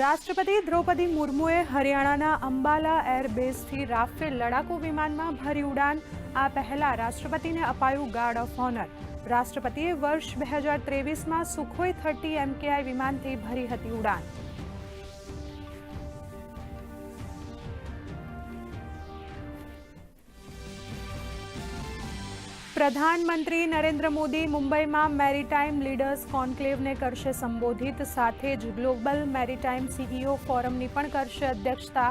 રાષ્ટ્રપતિ દ્રૌપદી મુર્મુએ હરિયાણાના અંબાલા એરબેઝથી રાફેલ લડાકુ વિમાનમાં ભરી ઉડાન. આ પહેલા રાષ્ટ્રપતિને અપાયું ગાર્ડ ઓફ ઓનર. રાષ્ટ્રપતિએ વર્ષ 2023માં સુખોઈ 30 MKI વિમાનથી ભરી હતી ઉડાન. પ્રધાનમંત્રી નરેન્દ્ર મોદી મુંબઈમાં મેરીટાઈમ લીડર્સ કોન્ક્લેવને કરશે સંબોધિત. સાથે જ ગ્લોબલ મેરીટાઈમ CEO ફોરમની પણ કરશે અધ્યક્ષતા.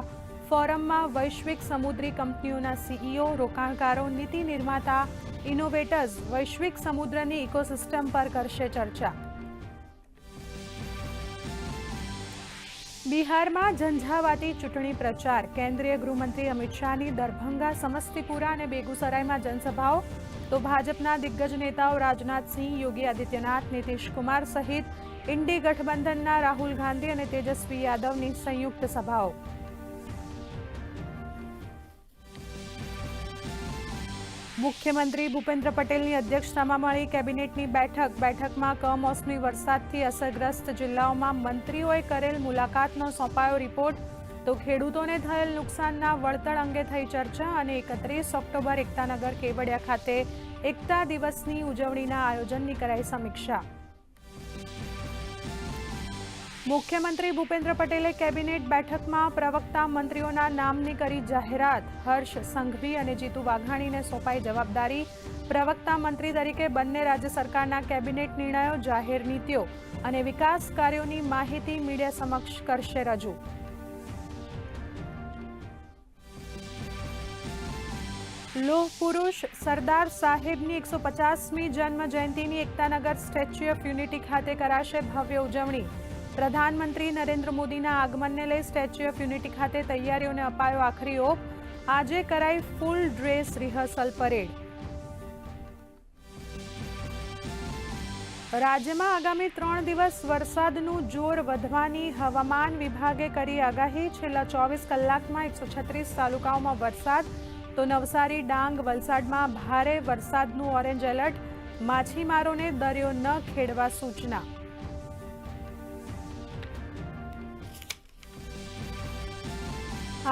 ફોરમમાં વૈશ્વિક સમુદ્રી કંપનીઓના CEO, રોકાણકારો, નીતિ નિર્માતા, ઇનોવેટર્સ વૈશ્વિક સમુદ્રની ઇકોસિસ્ટમ પર કરશે ચર્ચા. બિહારમાં ઝંઝાવાતી ચૂંટણી પ્રચાર. કેન્દ્રીય ગૃહમંત્રી અમિત શાહની દરભંગા, સમસ્તીપુરા અને બેગુસરાયમાં જનસભાઓ. તો ભાજપના દિગ્ગજ નેતાઓ રાજનાથસિંહ, યોગી આદિત્યનાથ, નીતિશ કુમાર સહિત ઇન્ડી ગઠબંધનના રાહુલ ગાંધી અને તેજસ્વી યાદવની સંયુક્ત સભાઓ. મુખ્યમંત્રી ભૂપેન્દ્ર પટેલની અધ્યક્ષતામાં મળી કેબિનેટની બેઠક. બેઠકમાં કમોસમી વરસાદથી અસરગ્રસ્ત જિલ્લાઓમાં મંત્રીઓએ કરેલ મુલાકાતનો સોંપાયો રિપોર્ટ. તો ખેડૂતોને થયેલ નુકસાનના વળતર અંગે થઈ ચર્ચા અને 31 ઓક્ટોબર એકતાનગર કેવડિયા ખાતે એકતા દિવસની ઉજવણીના આયોજનની કરાઈ સમીક્ષા. મુખ્યમંત્રી ભૂપેન્દ્ર પટેલે કેબિનેટ બેઠકમાં પ્રવક્તા મંત્રીઓના નામની કરી જાહેરાત. હર્ષ સંઘવી અને જીતુ વાઘાણીને સોંપાઈ જવાબદારી. પ્રવક્તા મંત્રી તરીકે બંને રાજ્ય સરકારના કેબિનેટ નિર્ણયો, જાહેર નીતિઓ અને વિકાસ કાર્યોની માહિતી મીડિયા સમક્ષ કરશે રજૂ. લોહ પુરુષ સરદાર સાહેબની 150મી જન્મ જયંતિની એકતાનગર સ્ટેચ્યુ ઓફ યુનિટી ખાતે કરાશે ભવ્ય ઉજવણી. પ્રધાનમંત્રી નરેન્દ્ર મોદીના આગમનને લઈ સ્ટેચ્યુ ઓફ યુનિટી ખાતે તૈયારીઓને અપાયો આખરી ઓપ. આજે કરાઈ ફૂલ ડ્રેસ રિહર્સલ પરેડ. રાજ્યમાં આગામી 3 દિવસ વરસાદનું જોર વધવાની હવામાન વિભાગે કરી આગાહી. છેલ્લા 24 કલાકમાં 136 તાલુકાઓમાં વરસાદ. તો નવસારી, ડાંગ, વલસાડમાં ભારે વરસાદનું ઓરેન્જ એલર્ટ. માછીમારોને દરિયો ન ખેડવા સૂચના.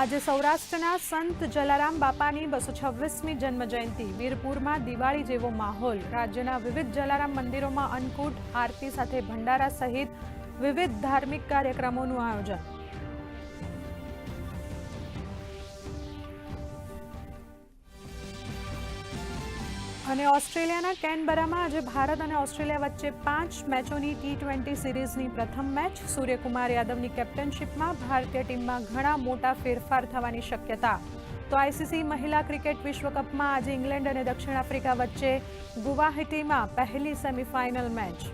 આજે સૌરાષ્ટ્રના સંત જલારામ બાપાની 226મી જન્મજયંતિ. વીરપુરમાં દિવાળી જેવો માહોલ. રાજ્યના વિવિધ જલારામ મંદિરોમાં અન્નકૂટ, આરતી સાથે ભંડારા સહિત વિવિધ ધાર્મિક કાર્યક્રમોનું આયોજન. અને ઓસ્ટ્રેલિયાના કેનબરામાં આજે ભારત અને ઓસ્ટ્રેલિયા વચ્ચે 5 મેચોની T20 સિરીઝની પ્રથમ મેચ. સૂર્યકુમાર યાદવની કેપ્ટનશીપમાં ભારતીય ટીમમાં ઘણા મોટા ફેરફાર થવાની શક્યતા. તો ICC મહિલા ક્રિકેટ વિશ્વકપમાં આજે ઇંગ્લેન્ડ અને દક્ષિણ આફ્રિકા વચ્ચે ગુવાહાટીમાં પહેલી સેમીફાઇનલ મેચ.